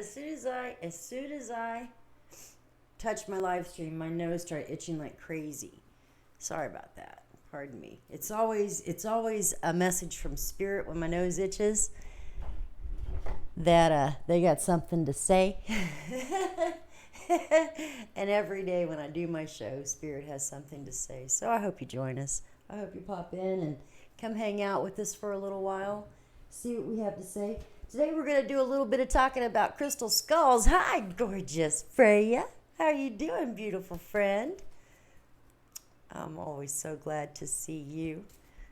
as soon as I touched my live stream, my nose started itching like crazy. Sorry about that. Pardon me. It's always a message from spirit when my nose itches that they got something to say. And every day when I do my show, spirit has something to say. So I hope you join us. I hope you pop in and come hang out with us for a little while. See what we have to say. Today we're going to do a little bit of talking about crystal skulls. Hi, gorgeous Freya. How are you doing, beautiful friend? I'm always so glad to see you.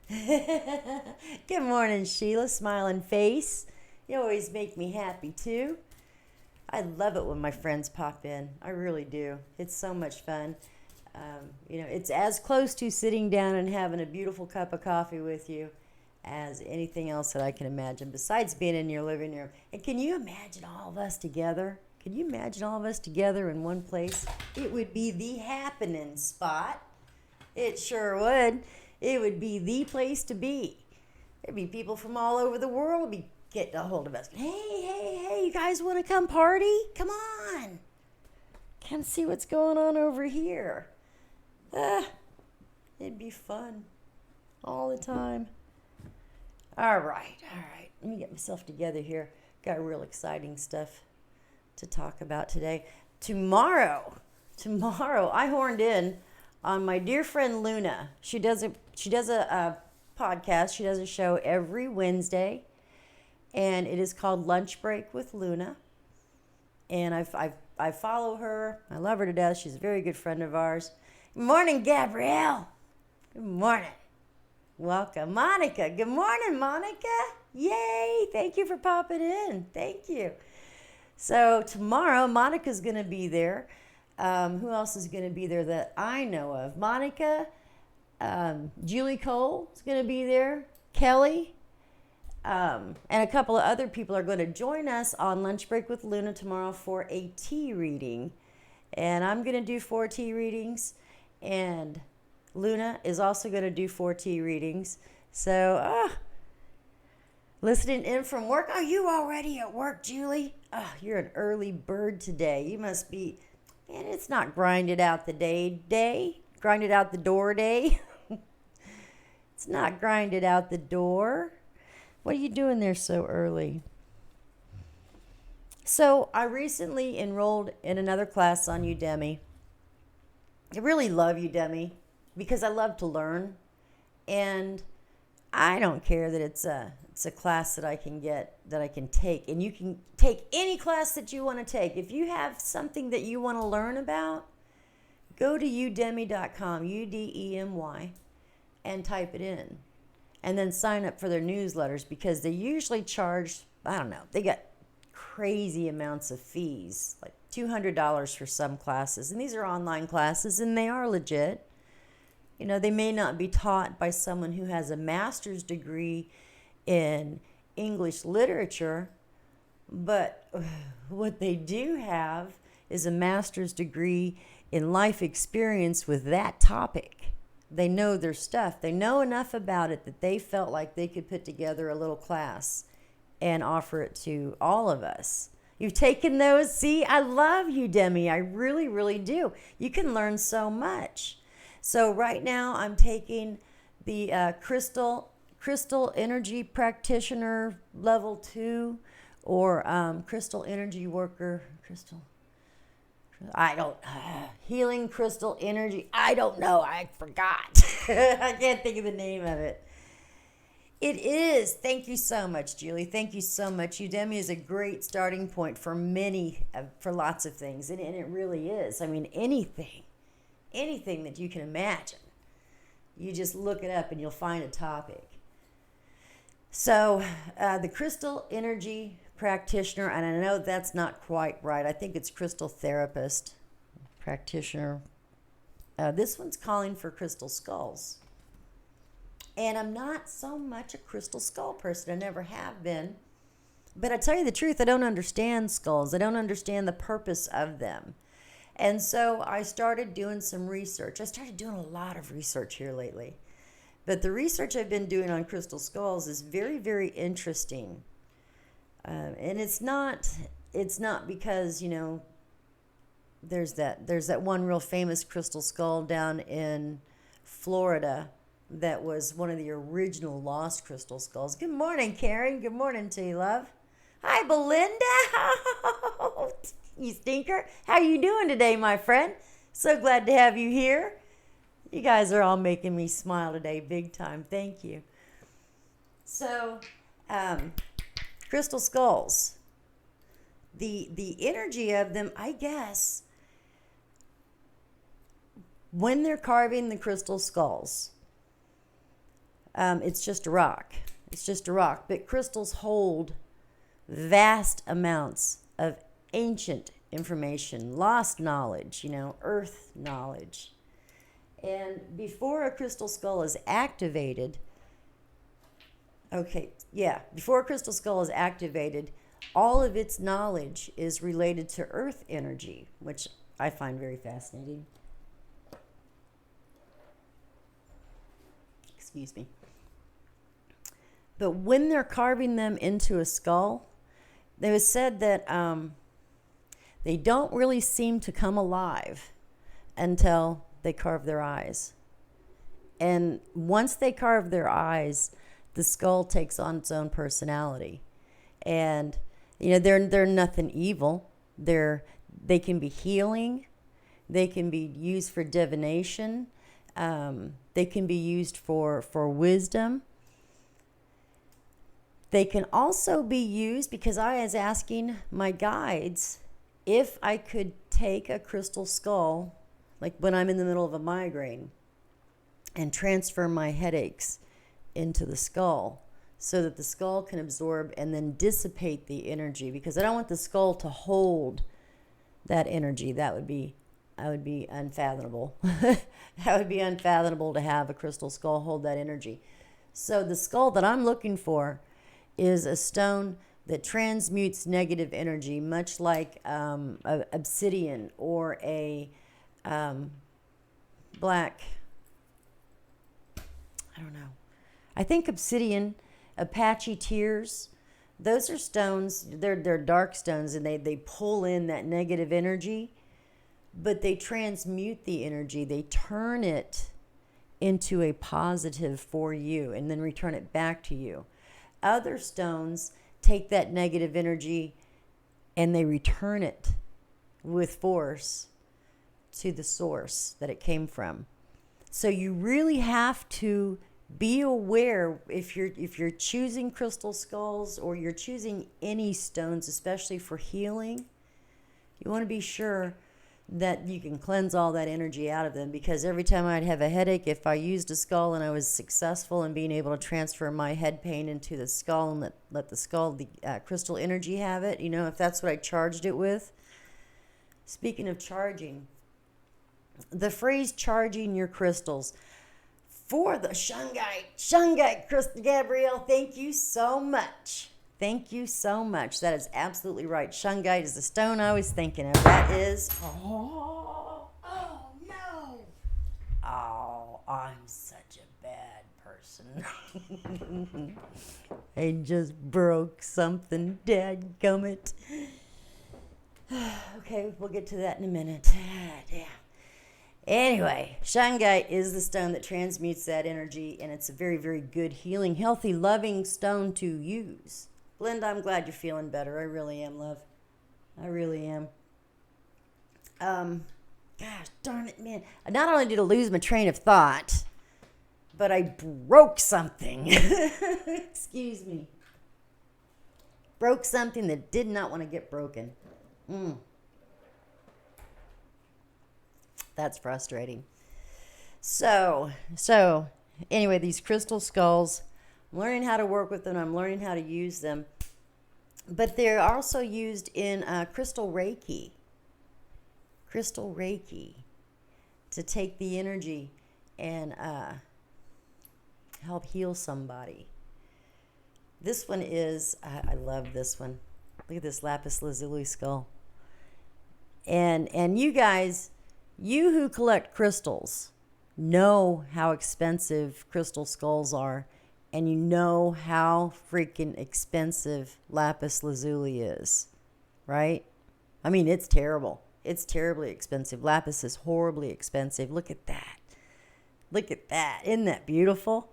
Good morning, Sheila, smiling face. You always make me happy, too. I love it when my friends pop in. I really do. It's so much fun. It's as close to sitting down and having a beautiful cup of coffee with you as anything else that I can imagine, besides being in your living room. And can you imagine all of us together? Can you imagine all of us together in one place? It would be the happening spot. It sure would. It would be the place to be. There'd be people from all over the world be getting a hold of us. Hey, you guys want to come party? Come on. Come see what's going on over here. It'd be fun all the time. All right. Let me get myself together here. Got real exciting stuff to talk about today. Tomorrow, I horned in on my dear friend Luna. She does a podcast. She does a show every Wednesday, and it is called Lunch Break with Luna. And I follow her. I love her to death. She's a very good friend of ours. Good morning, Gabrielle. Good morning. Welcome, Monica. Good morning, Monica. Yay! Thank you for popping in. Thank you. So tomorrow, Monica's going to be there. Who else is going to be there that I know of? Monica, Julie Cole is going to be there. Kelly, and a couple of other people are going to join us on Lunch Break with Luna tomorrow for a tea reading. And I'm going to do 4 tea readings. And Luna is also going to do 4 tea readings. So, listening in from work. Are you already at work, Julie? You're an early bird today. You must be. And it's not grinded out the day. Grinded out the door day. It's not grinded out the door. What are you doing there so early? So I recently enrolled in another class on Udemy. I really love Udemy because I love to learn. And I don't care that it's a class that I can take. And you can take any class that you want to take. If you have something that you want to learn about, go to udemy.com, UDEMY, and type it in. And then sign up for their newsletters because they usually charge, they got crazy amounts of fees, like $200 for some classes. And these are online classes and they are legit. They may not be taught by someone who has a master's degree in English literature, but what they do have is a master's degree in life experience with that topic. They know their stuff. They know enough about it that they felt like they could put together a little class and offer it to all of us. You've taken those? See, I love Udemy. I really, really do. You can learn so much. So right now I'm taking the Crystal Energy Practitioner Level 2 or Crystal Energy Worker. Healing Crystal Energy. I don't know. I forgot. I can't think of the name of it. It is. Thank you so much, Julie. Thank you so much. Udemy is a great starting point for for lots of things. And it really is. I mean, anything that you can imagine. You just look it up and you'll find a topic. So the Crystal Energy Practitioner, and I know that's not quite right. I think it's Crystal Therapist Practitioner. This one's calling for crystal skulls. And I'm not so much a crystal skull person. I never have been. But I tell you the truth, I don't understand skulls. I don't understand the purpose of them. And so I started doing some research. I started doing a lot of research here lately. But the research I've been doing on crystal skulls is very, very interesting. And it's not it's not because, there's that one real famous crystal skull down in Florida that was one of the original lost crystal skulls. Good morning, Karen. Good morning to you, love. Hi, Belinda. You stinker. How you doing today, my friend? So glad to have you here. You guys are all making me smile today, big time. Thank you. So, crystal skulls. The energy of them, I guess, when they're carving the crystal skulls, it's just a rock. It's just a rock. But crystals hold vast amounts of ancient information, lost knowledge, earth knowledge. And before a crystal skull is activated, before a crystal skull is activated, all of its knowledge is related to earth energy, which I find very fascinating. Excuse me. But when they're carving them into a skull, it was said that they don't really seem to come alive until they carve their eyes. And once they carve their eyes, the skull takes on its own personality. And they're nothing evil. They can be healing. They can be used for divination. They can be used for wisdom. They can also be used because I was asking my guides if I could take a crystal skull, like when I'm in the middle of a migraine, and transfer my headaches into the skull so that the skull can absorb and then dissipate the energy, because I don't want the skull to hold that energy. That would be unfathomable. That would be unfathomable to have a crystal skull hold that energy. So the skull that I'm looking for is a stone that transmutes negative energy, much like obsidian or a black, I don't know. I think obsidian, Apache tears, those are stones, they're dark stones, and they pull in that negative energy, but they transmute the energy. They turn it into a positive for you and then return it back to you. Other stones take that negative energy and they return it with force to the source that it came from. So you really have to be aware if you're choosing crystal skulls or you're choosing any stones, especially for healing. You want to be sure that you can cleanse all that energy out of them, because every time I'd have a headache, if I used a skull and I was successful in being able to transfer my head pain into the skull and let the skull, the crystal energy have it, if that's what I charged it with. Speaking of charging, the phrase charging your crystals for the Shungite crystal, Gabrielle, thank you so much. Thank you so much. That is absolutely right. Shungite is the stone I was thinking of. That is... Oh, no. Oh, I'm such a bad person. I just broke something, dadgummit. Okay, we'll get to that in a minute. Damn. Anyway, Shungite is the stone that transmutes that energy, and it's a very, very good, healing, healthy, loving stone to use. Linda, I'm glad you're feeling better. I really am, love. I really am. Gosh, darn it, man. Not only did I lose my train of thought, but I broke something. Excuse me. Broke something that did not want to get broken. That's frustrating. So anyway, these crystal skulls, I'm learning how to work with them. I'm learning how to use them. But they're also used in crystal Reiki. Crystal Reiki, to take the energy and help heal somebody. This one is, I love this one. Look at this lapis lazuli skull. And you guys, you who collect crystals, know how expensive crystal skulls are, and you know how freaking expensive lapis lazuli is. right? I mean, it's terrible. It's terribly expensive. Lapis is horribly expensive. Look at that. Look at that. Isn't that beautiful?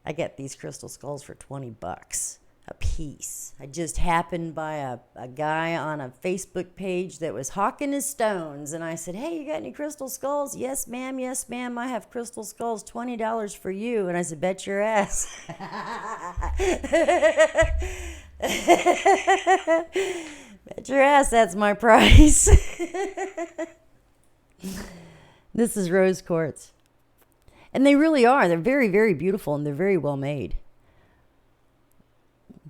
I get these crystal skulls for $20 a piece. I just happened by a guy on a Facebook page that was hawking his stones. And I said, hey, you got any crystal skulls? Yes, ma'am. Yes, ma'am. I have crystal skulls. $20 for you. And I said, bet your ass. Bet your ass that's my price. This is rose quartz. And they really are. They're very, very beautiful, and they're very well made.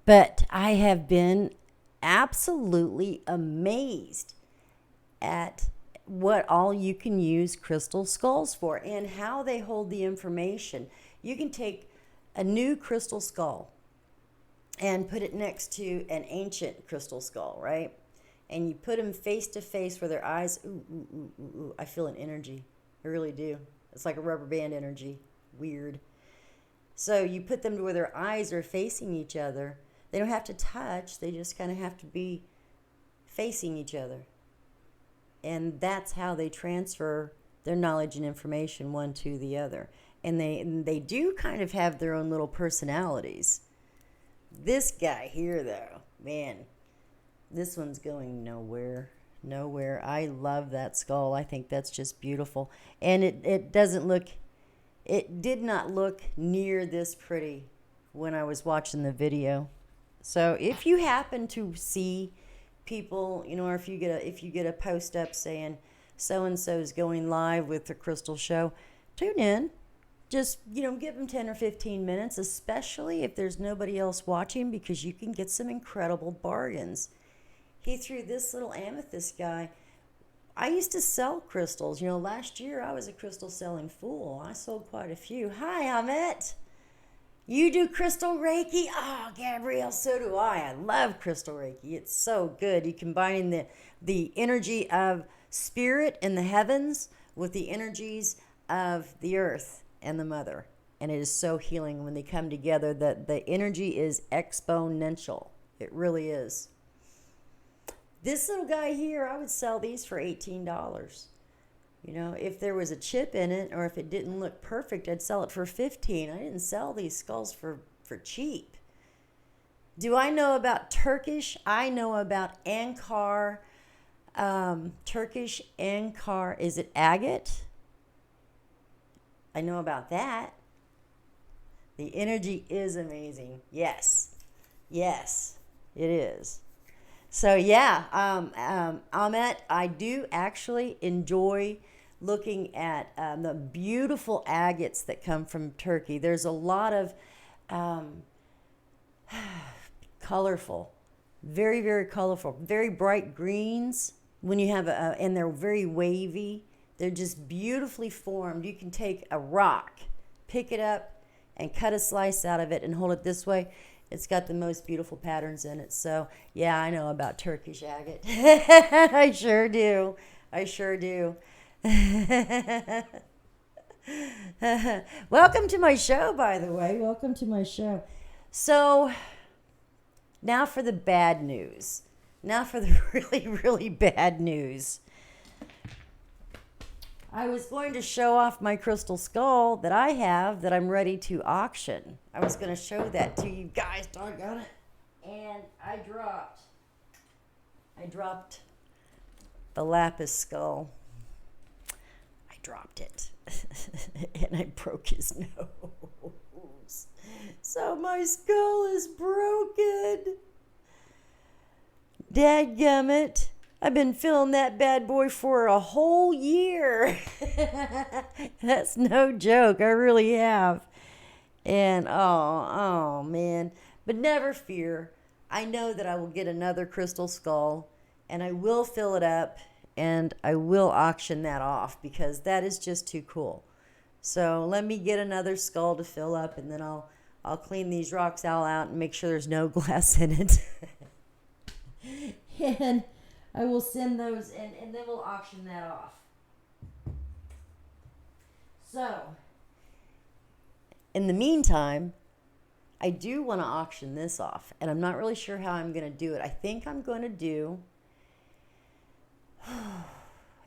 But I have been absolutely amazed at what all you can use crystal skulls for and how they hold the information. You can take a new crystal skull and put it next to an ancient crystal skull, right? And you put them face to face where their eyes, ooh, I feel an energy. I really do. It's like a rubber band energy. Weird. So you put them to where their eyes are facing each other. They don't have to touch. They just kind of have to be facing each other. And that's how they transfer their knowledge and information one to the other. And they do kind of have their own little personalities. This guy here, though, man, this one's going nowhere. Nowhere. I love that skull. I think that's just beautiful. And it did not look near this pretty when I was watching the video. So if you happen to see people, or if you get a post up saying so and so is going live with the crystal show, tune in. Just, give them 10 or 15 minutes, especially if there's nobody else watching, because you can get some incredible bargains. He threw this little amethyst guy. I used to sell crystals. Last year I was a crystal selling fool. I sold quite a few. Hi, Amit. You do crystal Reiki? Oh, Gabrielle, so do I. I love crystal Reiki. It's so good. You combine the energy of spirit in the heavens with the energies of the earth and the mother. And it is so healing when they come together. The energy is exponential. It really is. This little guy here, I would sell these for $18. If there was a chip in it or if it didn't look perfect, I'd sell it for $15. I didn't sell these skulls for cheap. Do I know about Turkish? I know about Ankar. Turkish Ankar. Is it agate? I know about that. The energy is amazing. Yes, it is. So yeah, Ahmet, I do actually enjoy looking at the beautiful agates that come from Turkey. There's a lot of colorful, very, very colorful, very bright greens. When you have and they're very wavy. They're just beautifully formed. You can take a rock, pick it up, and cut a slice out of it and hold it this way. It's got the most beautiful patterns in it. So, yeah, I know about Turkish agate. I sure do. Welcome to my show, by the way. Welcome to my show. So, now for the bad news. Now for the really, really bad news. I was going to show off my crystal skull that I have that I'm ready to auction. I was going to show that to you guys, doggone it. And I dropped the lapis skull. I dropped it. And I broke his nose. So my skull is broken. Dadgummit. I've been filling that bad boy for a whole year. That's no joke. I really have. And, oh, man. But never fear. I know that I will get another crystal skull, and I will fill it up, and I will auction that off, because that is just too cool. So let me get another skull to fill up, and then I'll clean these rocks all out and make sure there's no glass in it. And I will send those, and then we'll auction that off. So, in the meantime, I do want to auction this off, and I'm not really sure how I'm going to do it. I think I'm going to do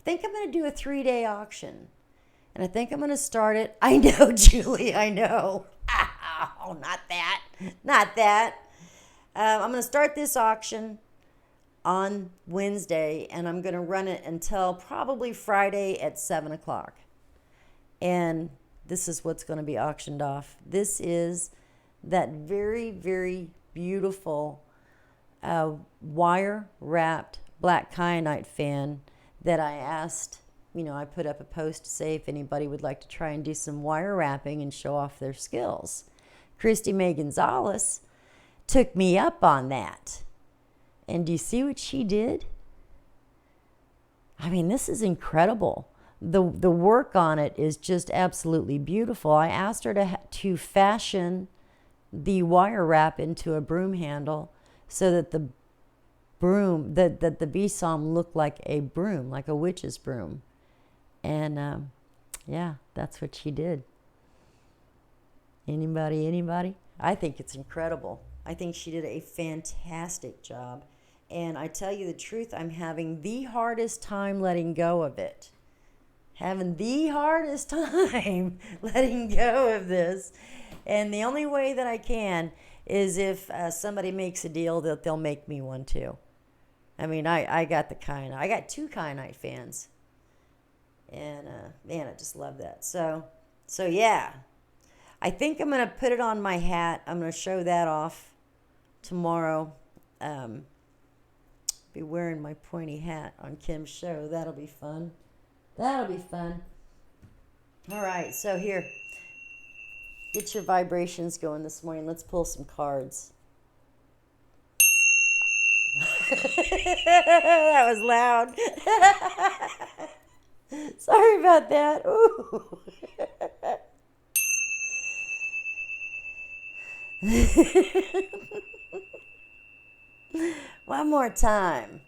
a 3-day auction. And I think I'm going to start it. I know, Julie, I know. Oh, not that. Not that. I'm going to start this auction on Wednesday, and I'm going to run it until probably Friday at 7 o'clock. And this is what's going to be auctioned off. This is that very, very beautiful wire-wrapped black kyanite fan that I asked. I put up a post to say if anybody would like to try and do some wire wrapping and show off their skills. Christy May Gonzalez took me up on that. And do you see what she did? I mean, this is incredible. The work on it is just absolutely beautiful. I asked her to fashion the wire wrap into a broom handle so that the besom looked like a broom, like a witch's broom. And yeah, that's what she did. Anybody? I think it's incredible. I think she did a fantastic job. And I tell you the truth, I'm having the hardest time letting go of it. Having the hardest time letting go of this. And the only way that I can is if somebody makes a deal that they'll make me one too. I mean, I got the kyanite. I got 2 kyanite fans. And, man, I just love that. So yeah. I think I'm going to put it on my hat. I'm going to show that off tomorrow. Be wearing my pointy hat on Kim's show. That'll be fun. All right, so here. Get your vibrations going this morning. Let's pull some cards. That was loud. Sorry about that. Ooh. One more time.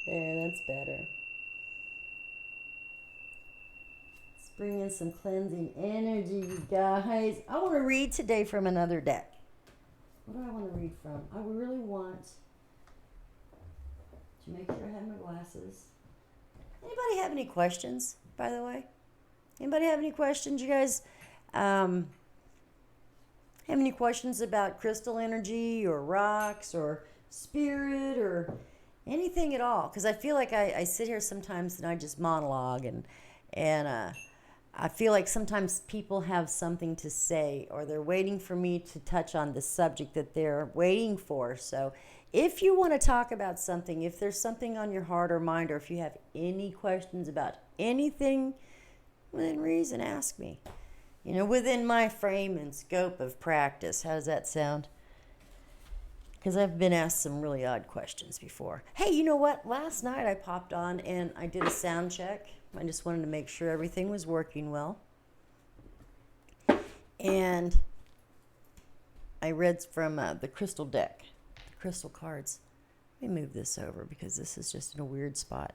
There, that's better. Let's bring in some cleansing energy, you guys. I want to read today from another deck. What do I want to read from? I really want to make sure I have my glasses. Anybody have any questions, by the way? Anybody have any questions? You guys have any questions about crystal energy or rocks or spirit or anything at all? Because I feel like I sit here sometimes and I just monologue and I feel like sometimes people have something to say or they're waiting for me to touch on the subject that they're waiting for. So if you want to talk about something, if there's something on your heart or mind, or if you have any questions about anything within reason, ask me. Within my frame and scope of practice. How does that sound? Because I've been asked some really odd questions before. Hey, you know what? Last night I popped on and I did a sound check. I just wanted to make sure everything was working well. And I read from the crystal deck, the crystal cards. Let me move this over because this is just in a weird spot.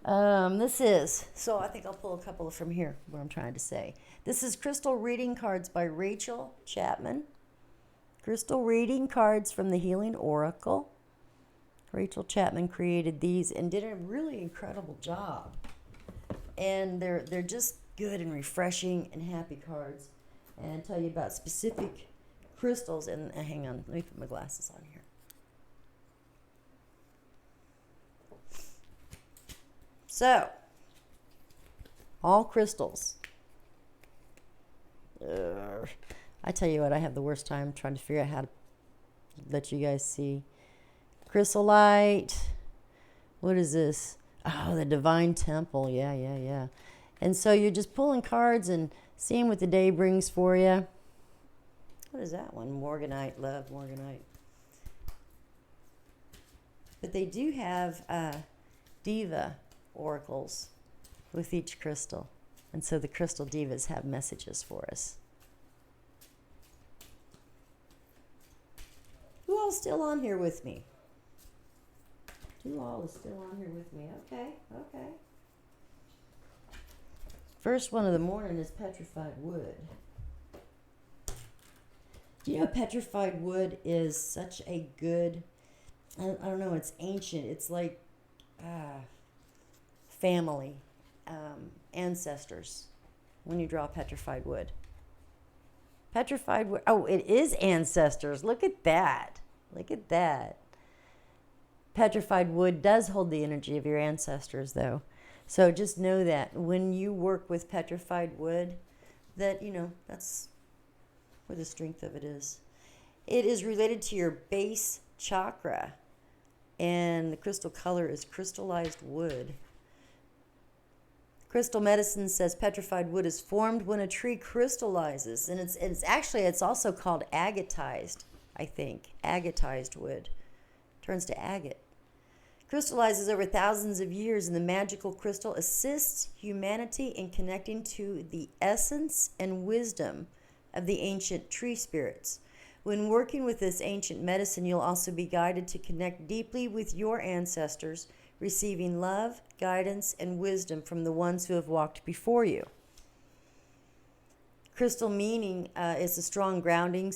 So I think I'll pull a couple from here, what I'm trying to say. This is Crystal Reading Cards by Rachel Chapman. Crystal Reading Cards from the Healing Oracle. Rachel Chapman created these and did a really incredible job. And they're just good and refreshing and happy cards. And tell you about specific crystals. And hang on, let me put my glasses on here. So, all crystals. I tell you what, I have the worst time trying to figure out how to let you guys see. Chrysolite. What is this? Oh, the Divine Temple. Yeah. And so you're just pulling cards and seeing what the day brings for you. What is that one? Morganite. Love Morganite. But they do have diva oracles with each crystal. And so the crystal divas have messages for us. Who all still on here with me? Who all is still on here with me? Okay. First one of the morning is petrified wood. You know, petrified wood is such a good, I don't know, it's ancient. It's like family, ancestors, when you draw petrified wood. Petrified wood, oh, it is ancestors. Look at that. Look at that. Petrified wood does hold the energy of your ancestors, though. So just know that when you work with petrified wood, that, you know, that's where the strength of it is. It is related to your base chakra, and the crystal color is crystallized wood. Crystal medicine says petrified wood is formed when a tree crystallizes, and it's also called agatized, I think. Agatized wood turns to agate. Crystallizes over thousands of years, and the magical crystal assists humanity in connecting to the essence and wisdom of the ancient tree spirits. When working with this ancient medicine, you'll also be guided to connect deeply with your ancestors, receiving love, guidance, and wisdom from the ones who have walked before you. Crystal meaning is a strong grounding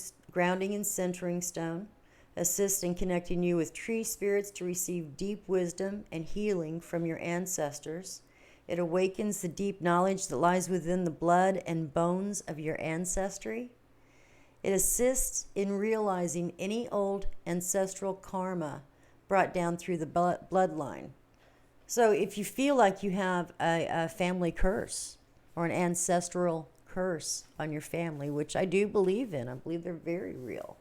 and centering stone. Assist in connecting you with tree spirits to receive deep wisdom and healing from your ancestors. It awakens the deep knowledge that lies within the blood and bones of your ancestry. It assists in realizing any old ancestral karma brought down through the bloodline. So if you feel like you have a family curse or an ancestral curse on your family, which I do believe in, I believe they're very real,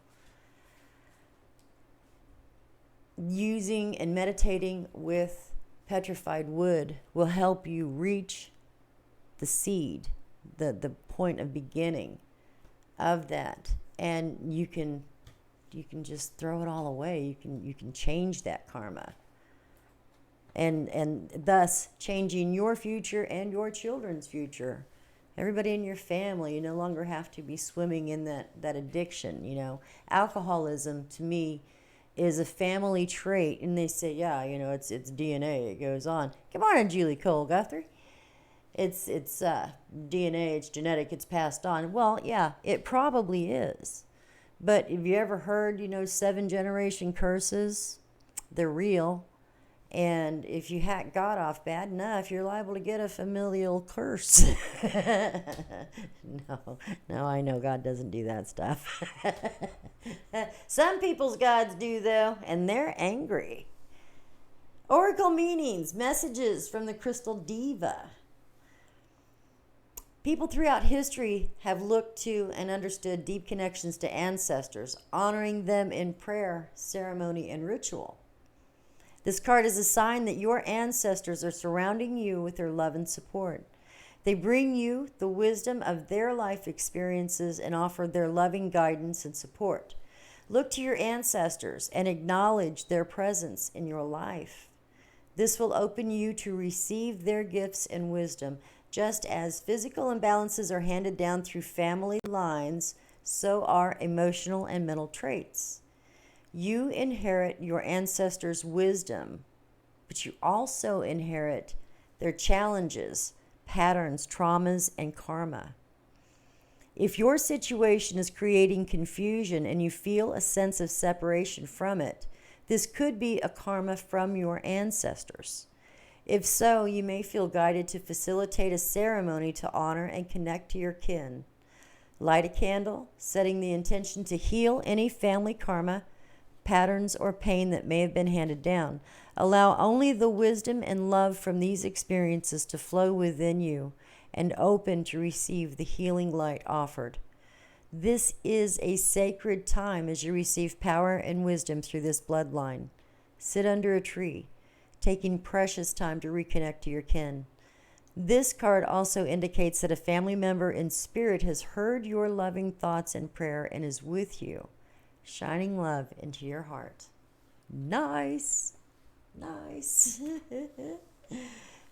using and meditating with petrified wood will help you reach the seed, the point of beginning of that, and you can just throw it all away. You can change that karma, and thus changing your future and your children's future. Everybody in your family, you no longer have to be swimming in that addiction. You know, alcoholism to me is a family trait, and they say, yeah, you know, it's DNA. It goes on. Good morning, Julie Cole Guthrie. It's DNA. It's genetic. It's passed on. Well, yeah, it probably is. But have you ever heard, you know, 7-generation curses? They're real. And if you hack God off bad enough, you're liable to get a familial curse. No, I know God doesn't do that stuff. Some people's gods do, though, and they're angry. Oracle meanings, messages from the Crystal Diva. People throughout history have looked to and understood deep connections to ancestors, honoring them in prayer, ceremony, and ritual. This card is a sign that your ancestors are surrounding you with their love and support. They bring you the wisdom of their life experiences and offer their loving guidance and support. Look to your ancestors and acknowledge their presence in your life. This will open you to receive their gifts and wisdom. Just as physical imbalances are handed down through family lines, so are emotional and mental traits. You inherit your ancestors' wisdom, but you also inherit their challenges, patterns, traumas, and karma. If your situation is creating confusion and you feel a sense of separation from it, this could be a karma from your ancestors. If so, you may feel guided to facilitate a ceremony to honor and connect to your kin. Light a candle, setting the intention to heal any family karma, patterns, or pain that may have been handed down. Allow only the wisdom and love from these experiences to flow within you and open to receive the healing light offered. This is a sacred time as you receive power and wisdom through this bloodline. Sit under a tree, taking precious time to reconnect to your kin. This card also indicates that a family member in spirit has heard your loving thoughts and prayer and is with you, shining love into your heart. Nice. Nice.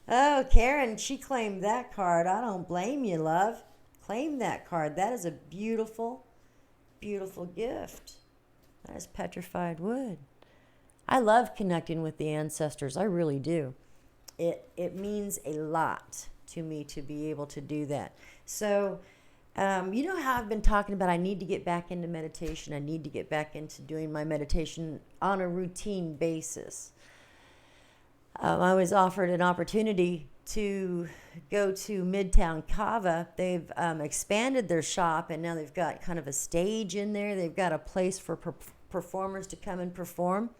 Oh, Karen, she claimed that card. I don't blame you, love. Claim that card. That is a beautiful, beautiful gift. That is petrified wood. I love connecting with the ancestors. I really do. It means a lot to me to be able to do that. So You know how I've been talking about I need to get back into meditation. I need to get back into doing my meditation on a routine basis. I was offered an opportunity to go to Midtown Kava. They've expanded their shop, and now they've got kind of a stage in there. They've got a place for performers to come and perform.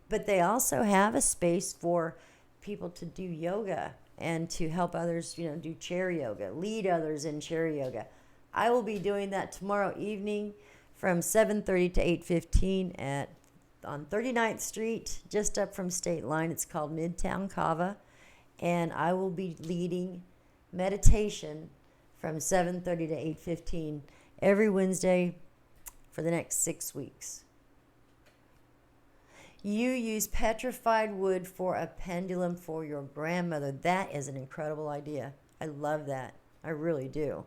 But they also have a space for people to do yoga and to help others, do chair yoga, lead others in chair yoga. I will be doing that tomorrow evening from 7:30 to 8:15 on 39th Street, just up from State Line. It's called Midtown Kava, and I will be leading meditation from 7:30 to 8:15 every Wednesday for the next 6 weeks. You use petrified wood for a pendulum for your grandmother. That is an incredible idea. I love that. I really do.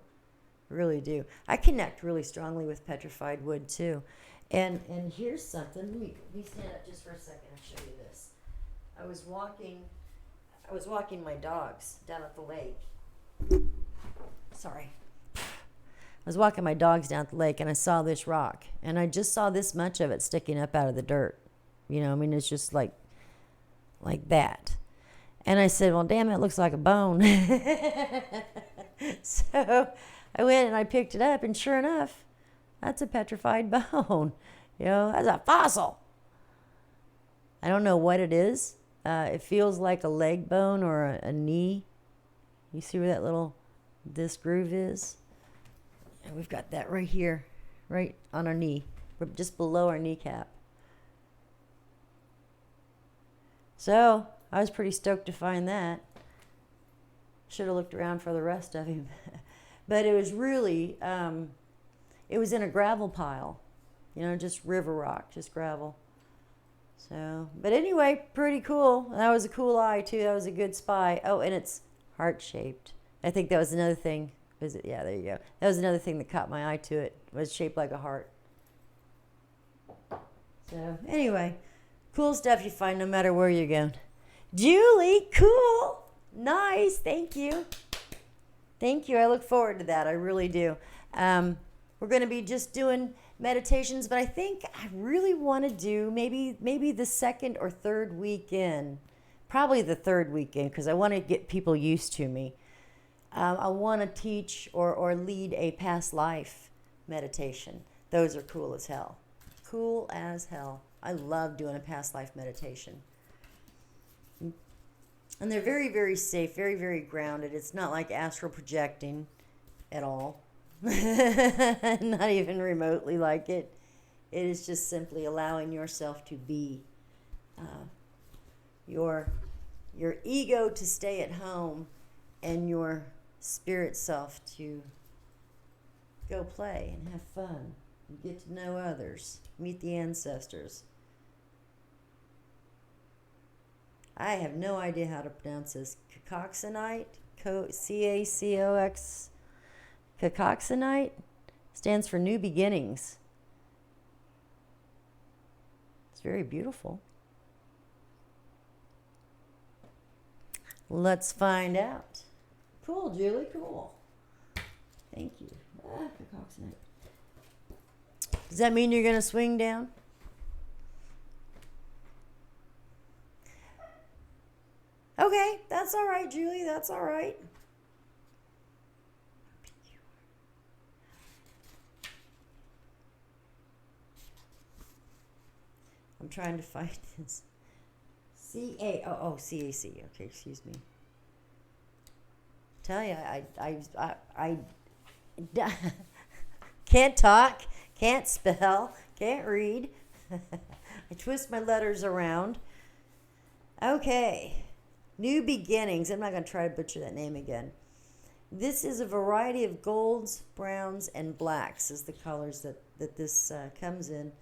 Really do. I connect really strongly with petrified wood too. And here's something. Let me stand up just for a second and show you this. I was walking my dogs down at the lake. Sorry. I was walking my dogs down at the lake, and I saw this rock, and I just saw this much of it sticking up out of the dirt. It's just like that. And I said, well, damn, it looks like a bone. So I went and I picked it up, and sure enough, that's a petrified bone. That's a fossil. I don't know what it is. It feels like a leg bone or a knee. You see where this groove is? And we've got that right here, right on our knee, just below our kneecap. So I was pretty stoked to find that. Should have looked around for the rest of him. But it was really, it was in a gravel pile, just river rock, just gravel. So, but anyway, pretty cool. That was a cool eye too. That was a good spy. Oh, and it's heart-shaped. I think that was another thing. Was it? Yeah, there you go. That was another thing that caught my eye to it. It was shaped like a heart. So, anyway, cool stuff you find no matter where you're going. Julie, cool. Nice. Thank you. Thank you. I look forward to that. I really do. We're going to be just doing meditations, but I think I really want to do maybe the second or third weekend. Probably the third weekend, because I want to get people used to me. I want to teach or lead a past life meditation. Those are cool as hell. Cool as hell. I love doing a past life meditation. And they're very, very safe, very, very grounded. It's not like astral projecting at all. Not even remotely like it. It is just simply allowing yourself to be. Your ego to stay at home and your spirit self to go play and have fun and get to know others, meet the ancestors. I have no idea how to pronounce this. Cacoxenite, C-A-C-O-X. Cacoxenite stands for New Beginnings. It's very beautiful. Let's find out. Cool, Julie, cool. Thank you. Cacoxenite. Does that mean you're going to swing down? Okay, that's all right, Julie. That's all right. I'm trying to find this. C-A-C. Okay, excuse me. Tell you, I can't talk, can't spell, can't read. I twist my letters around. Okay. New Beginnings. I'm not going to try to butcher that name again. This is a variety of golds, browns, and blacks is the colors that this comes in,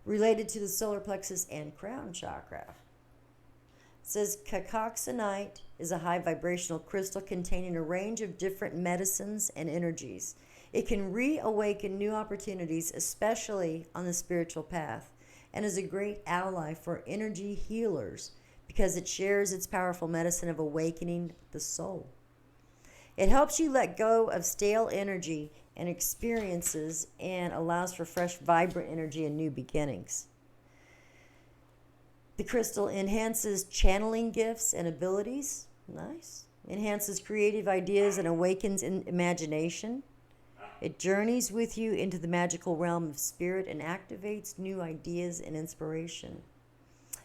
related to the solar plexus and crown chakra. It says cacoxenite is a high vibrational crystal containing a range of different medicines and energies. It can reawaken new opportunities, especially on the spiritual path, and is a great ally for energy healers, because it shares its powerful medicine of awakening the soul. It helps you let go of stale energy and experiences and allows for fresh, vibrant energy and new beginnings. The crystal enhances channeling gifts and abilities. Nice. Enhances creative ideas and awakens imagination. It journeys with you into the magical realm of spirit and activates new ideas and inspiration.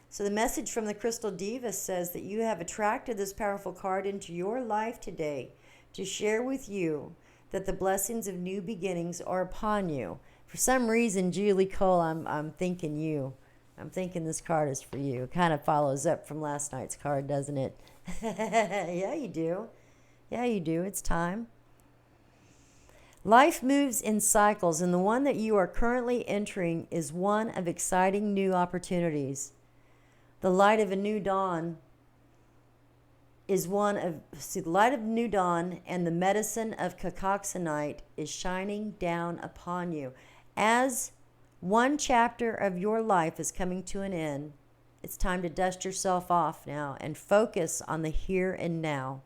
So the message from the Crystal Diva says that you have attracted this powerful card into your life today to share with you that the blessings of new beginnings are upon you. For some reason, Julie Cole, I'm thinking you. I'm thinking this card is for you. It kind of follows up from last night's card, doesn't it? Yeah, you do. Yeah, you do. It's time. Life moves in cycles, and the one that you are currently entering is one of exciting new opportunities. The light of a new dawn is the light of new dawn and the medicine of Cacoxenite is shining down upon you. As one chapter of your life is coming to an end, it's time to dust yourself off now and focus on the here and now.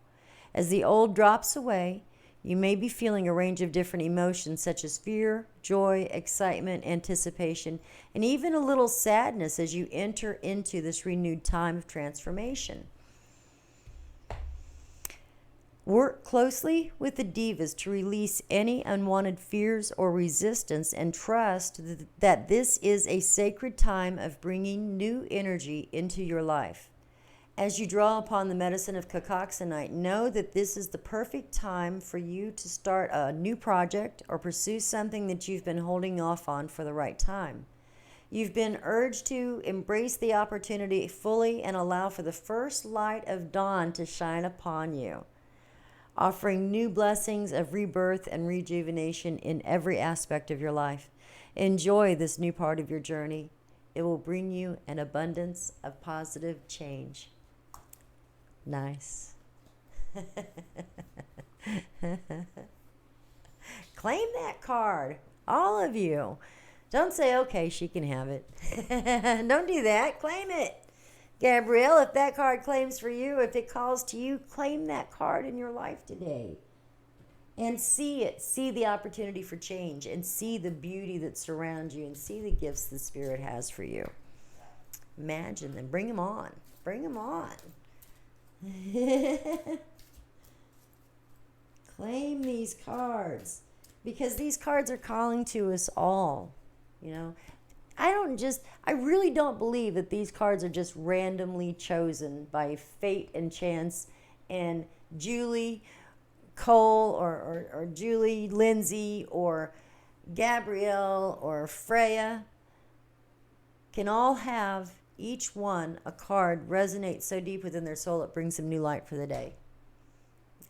As the old drops away, you may be feeling a range of different emotions such as fear, joy, excitement, anticipation, and even a little sadness as you enter into this renewed time of transformation. Work closely with the divas to release any unwanted fears or resistance and trust that this is a sacred time of bringing new energy into your life. As you draw upon the medicine of Cacoxenite, know that this is the perfect time for you to start a new project or pursue something that you've been holding off on for the right time. You've been urged to embrace the opportunity fully and allow for the first light of dawn to shine upon you, offering new blessings of rebirth and rejuvenation in every aspect of your life. Enjoy this new part of your journey. It will bring you an abundance of positive change. Nice. Claim that card, all of you. Don't say, okay, she can have it. Don't do that. Claim it. Gabrielle, if that card claims for you, if it calls to you, claim that card in your life today. And see it. See the opportunity for change and see the beauty that surrounds you and see the gifts the Spirit has for you. Imagine them. Bring them on. Bring them on. Claim these cards because these cards are calling to us all. You know, I really don't believe that these cards are just randomly chosen by fate and chance and Julie Cole or Julie Lindsay or Gabrielle or Freya can all have each one a card resonate so deep within their soul it brings them new light for the day.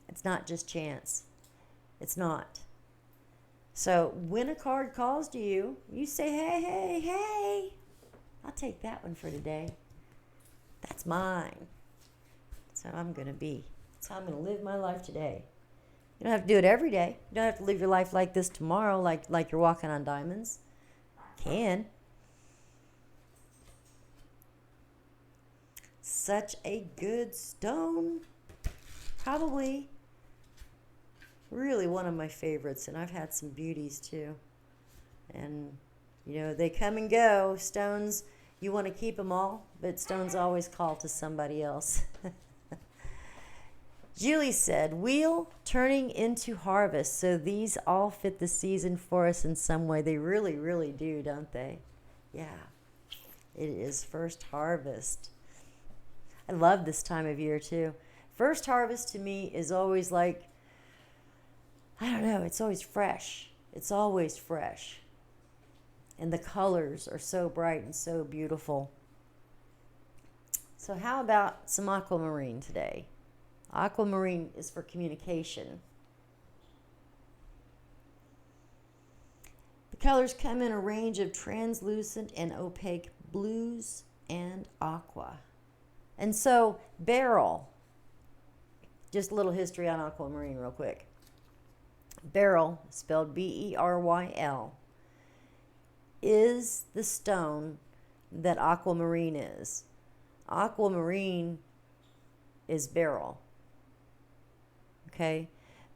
It's not just chance. It's not. So when a card calls to you, you say, hey, I'll take that one for today. That's mine. That's how I'm going to be. That's how I'm going to live my life today. You don't have to do it every day. You don't have to live your life like this tomorrow, like you're walking on diamonds. You can. Such a good stone. Probably really one of my favorites, and I've had some beauties too. And, you know, they come and go. Stones, you want to keep them all, but stones always call to somebody else. Julie said, wheel turning into harvest. So these all fit the season for us in some way. They really, really do, don't they? Yeah. It is first harvest. I love this time of year too. First harvest to me is always like, I don't know, it's always fresh. It's always fresh. And the colors are so bright and so beautiful. So how about some aquamarine today? Aquamarine is for communication. The colors come in a range of translucent and opaque blues and aqua. And so, beryl, just a little history on aquamarine real quick. Beryl, spelled B-E-R-Y-L, is the stone that aquamarine is. Aquamarine is beryl. Okay?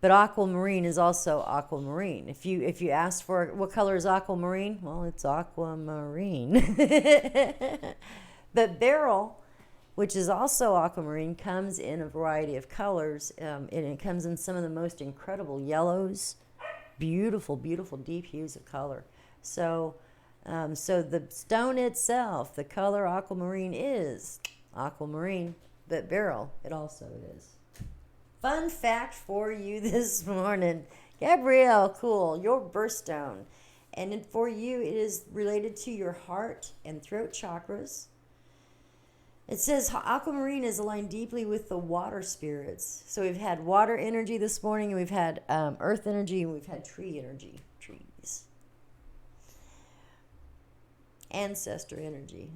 But aquamarine is also aquamarine. If you ask for what color is aquamarine, well, it's aquamarine. But beryl, which is also aquamarine, comes in a variety of colors, and it comes in some of the most incredible yellows, beautiful, beautiful deep hues of color. So, so the stone itself, the color aquamarine is aquamarine, but beryl, it also is. Fun fact for you this morning. Gabrielle, cool, your birthstone. And for you, it is related to your heart and throat chakras. It says aquamarine is aligned deeply with the water spirits. So we've had water energy this morning, and we've had earth energy, and we've had tree energy, trees. Ancestor energy.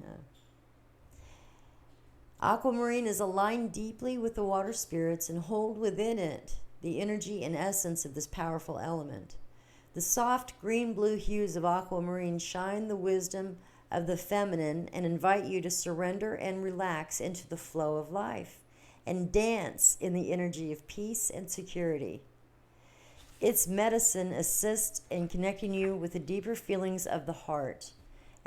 Aquamarine is aligned deeply with the water spirits and hold within it the energy and essence of this powerful element. The soft green-blue hues of aquamarine shine the wisdom of the feminine and invite you to surrender and relax into the flow of life and dance in the energy of peace and security. Its medicine assists in connecting you with the deeper feelings of the heart.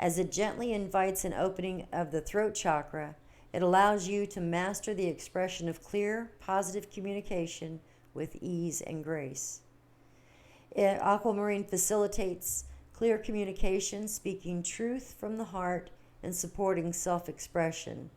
As it gently invites an opening of the throat chakra, it allows you to master the expression of clear, positive communication with ease and grace. Aquamarine facilitates clear communication, speaking truth from the heart, and supporting self-expression.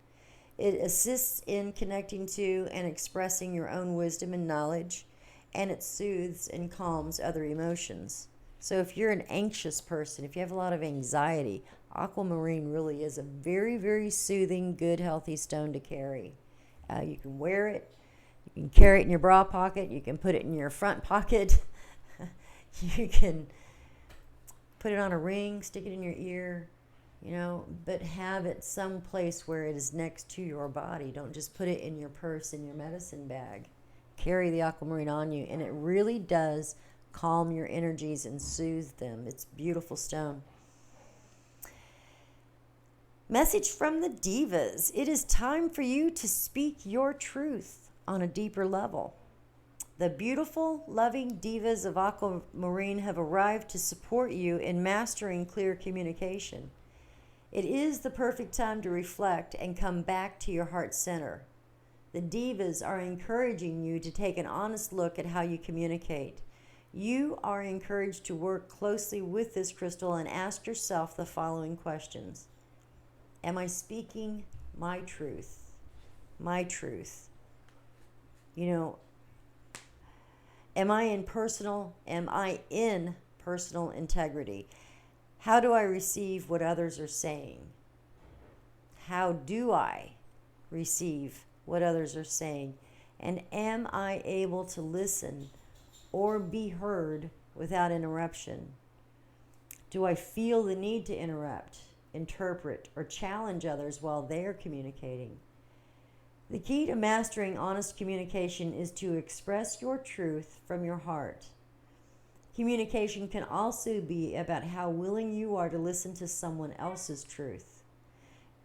It assists in connecting to and expressing your own wisdom and knowledge, and it soothes and calms other emotions. So if you're an anxious person, if you have a lot of anxiety, aquamarine really is a very, very soothing, good, healthy stone to carry. You can wear it. You can carry it in your bra pocket. You can put it in your front pocket. You can put it on a ring, stick it in your ear, but have it someplace where it is next to your body. Don't just put it in your purse, in your medicine bag. Carry the aquamarine on you, and it really does calm your energies and soothe them. It's a beautiful stone. Message from the divas. It is time for you to speak your truth on a deeper level. The beautiful, loving divas of aquamarine have arrived to support you in mastering clear communication. It is the perfect time to reflect and come back to your heart center. The divas are encouraging you to take an honest look at how you communicate. You are encouraged to work closely with this crystal and ask yourself the following questions. Am I speaking my truth? My truth. Am I in personal integrity? How do I receive what others are saying? How do I receive what others are saying? And am I able to listen or be heard without interruption? Do I feel the need to interrupt, interpret, or challenge others while they're communicating? The key to mastering honest communication is to express your truth from your heart. Communication can also be about how willing you are to listen to someone else's truth.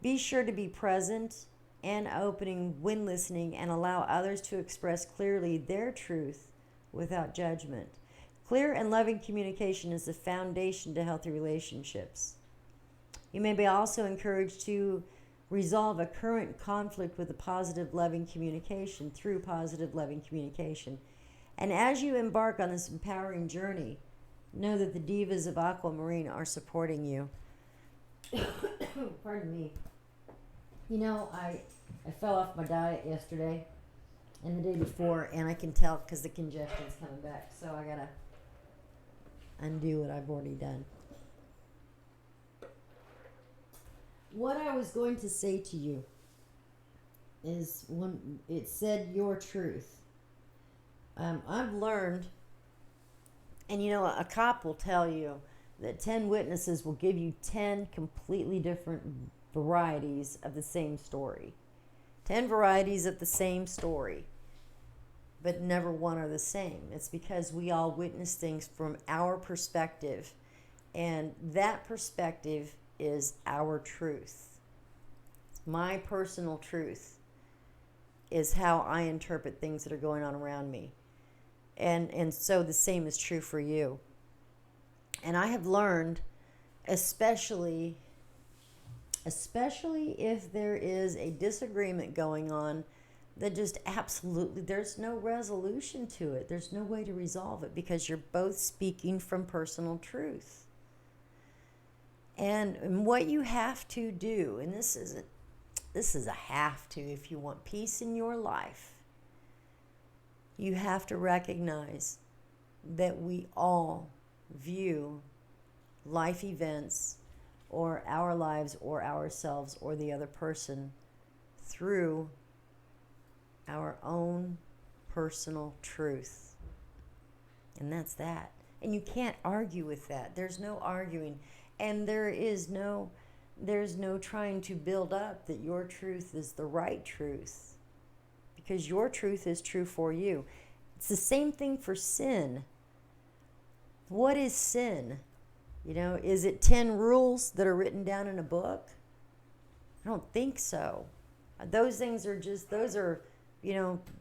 Be sure to be present and opening when listening, and allow others to express clearly their truth without judgment. Clear and loving communication is the foundation to healthy relationships. You may be also encouraged to resolve a current conflict with a positive, loving communication through positive, loving communication. And as you embark on this empowering journey, know that the divas of aquamarine are supporting you. Pardon me. I fell off my diet yesterday and the day before, and I can tell because the congestion's coming back. So I got to undo what I've already done. What I was going to say to you is when it said your truth. I've learned, and a cop will tell you that 10 witnesses will give you 10 completely different varieties of the same story. 10 varieties of the same story, but never one are the same. It's because we all witness things from our perspective, and that perspective is our truth. My personal truth is how I interpret things that are going on around me. And so the same is true for you. And I have learned, especially if there is a disagreement going on, that just absolutely there's no resolution to it. There's no way to resolve it because you're both speaking from personal truth. And what you have to do, and this is a have to if you want peace in your life, you have to recognize that we all view life events or our lives or ourselves or the other person through our own personal truth. And that's that. And you can't argue with that. There's no arguing. And there's no trying to build up that your truth is the right truth. Because your truth is true for you. It's the same thing for sin. What is sin? Is it 10 rules that are written down in a book? I don't think so. Those things are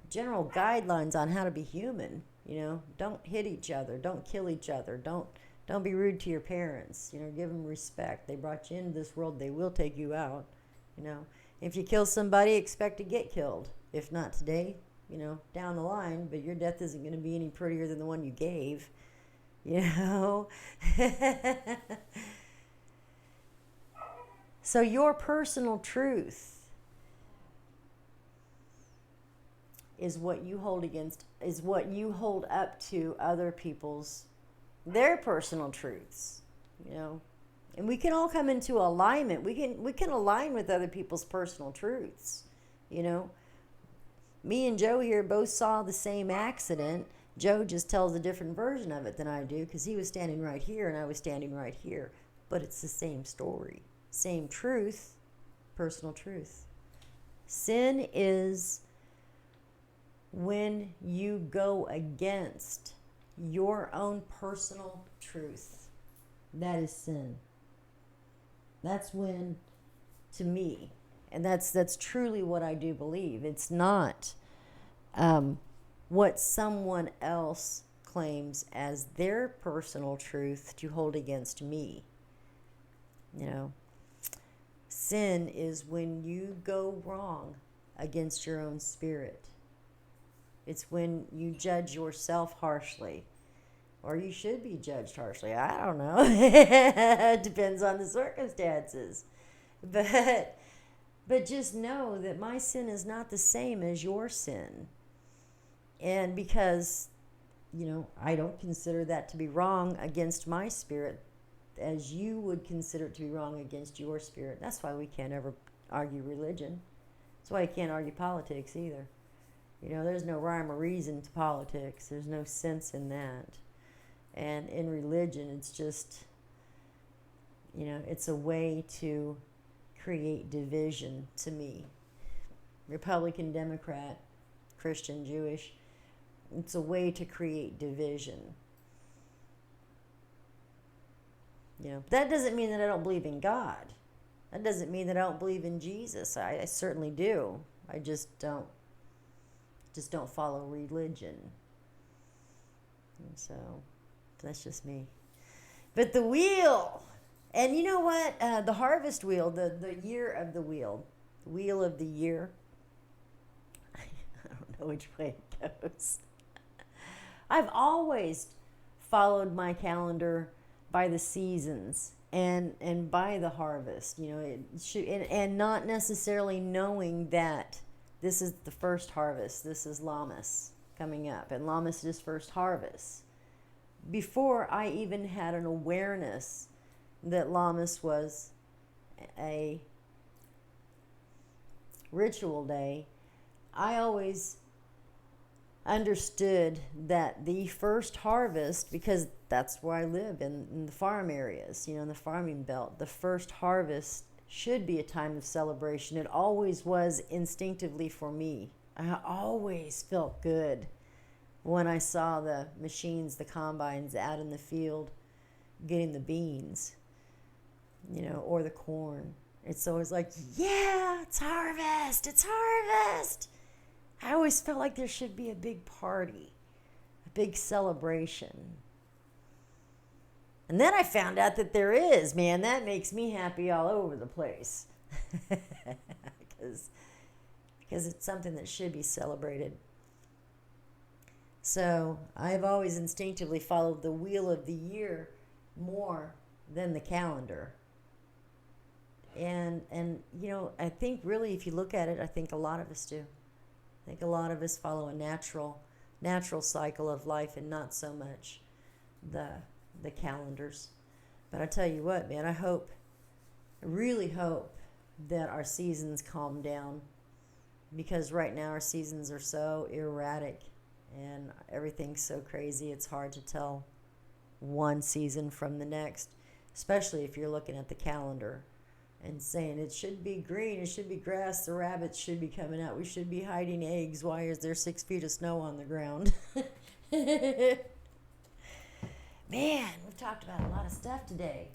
general guidelines on how to be human. Don't hit each other. Don't kill each other. Don't be rude to your parents. Give them respect. They brought you into this world. They will take you out. If you kill somebody, expect to get killed. If not today, down the line, but your death isn't going to be any prettier than the one you gave. So your personal truth is what you hold up to other people's, their personal truths, and we can all come into alignment. We can align with other people's personal truths. Me and Joe here both saw the same accident. Joe just tells a different version of it than I do because he was standing right here and I was standing right here. But it's the same story, same truth, personal truth. Sin is when you go against your own personal truth. That is sin. That's when, to me, and that's truly what I do believe. It's not what someone else claims as their personal truth to hold against me. Sin is when you go wrong against your own spirit. It's when you judge yourself harshly. Or you should be judged harshly. I don't know. It depends on the circumstances. But just know that my sin is not the same as your sin. And because, I don't consider that to be wrong against my spirit as you would consider it to be wrong against your spirit. That's why we can't ever argue religion. That's why you can't argue politics either. There's no rhyme or reason to politics. There's no sense in that. And in religion, it's just, it's a way to create division to me. Republican, Democrat, Christian, Jewish. It's a way to create division. That doesn't mean that I don't believe in God. That doesn't mean that I don't believe in Jesus. I certainly do. I just don't follow religion. And so that's just me. But the wheel, and you know what? The harvest wheel, the year of the wheel of the year. I don't know which way it goes. I've always followed my calendar by the seasons and by the harvest. And not necessarily knowing that this is the first harvest. This is Lammas coming up, and Lammas is first harvest. Before I even had an awareness that Lammas was a ritual day, I always understood that the first harvest, because that's where I live in the farm areas, in the farming belt, the first harvest should be a time of celebration. It always was instinctively for me. I always felt good when I saw the machines, the combines out in the field getting the beans, or the corn. It's always like, yeah, it's harvest, it's harvest. I always felt like there should be a big party, a big celebration. And then I found out that there is, man, that makes me happy all over the place. because it's something that should be celebrated. So I've always instinctively followed the wheel of the year more than the calendar. And you know, I think really if you look at it, I think a lot of us do. I think a lot of us follow a natural cycle of life and not so much the calendars. But I tell you what, man, I really hope that our seasons calm down, because right now our seasons are so erratic and everything's so crazy. It's hard to tell one season from the next, especially if you're looking at the calendar and saying it should be green, it should be grass, the rabbits should be coming out, we should be hiding eggs, why is there 6 feet of snow on the ground? Man, we've talked about a lot of stuff today.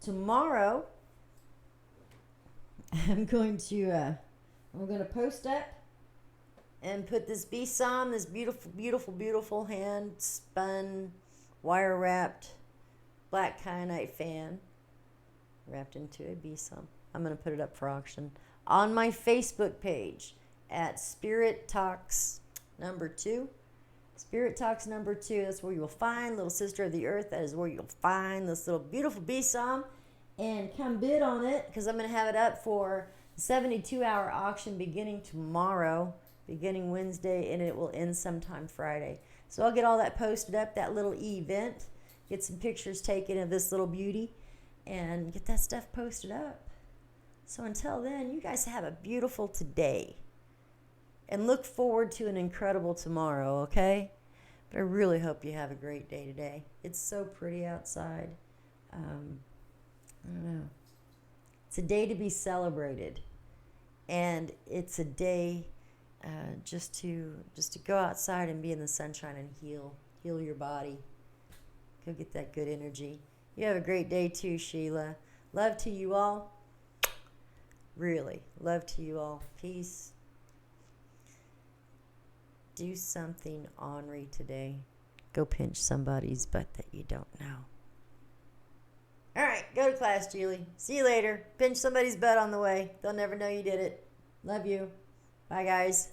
Tomorrow, I'm going to post up and put this besom, this beautiful, beautiful, beautiful hand spun, wire wrapped black kyanite fan wrapped into a besom. I'm going to put it up for auction on my Facebook page at Spirit Talks number 2. Spirit Talks number 2. That's where you will find Little Sister of the Earth. That is where you'll find this little beautiful besom. And come bid on it, because I'm going to have it up for a 72-hour auction beginning tomorrow, beginning Wednesday, and it will end sometime Friday. So I'll get all that posted up, that little event, get some pictures taken of this little beauty, and get that stuff posted up. So until then, you guys have a beautiful today. And look forward to an incredible tomorrow, okay? But I really hope you have a great day today. It's so pretty outside. I don't know. It's a day to be celebrated. And it's a day just to go outside and be in the sunshine and heal your body. Go get that good energy. You have a great day too, Sheila. Love to you all. Really, love to you all. Peace. Do something ornery today. Go pinch somebody's butt that you don't know. All right, go to class, Julie. See you later. Pinch somebody's butt on the way. They'll never know you did it. Love you. Bye, guys.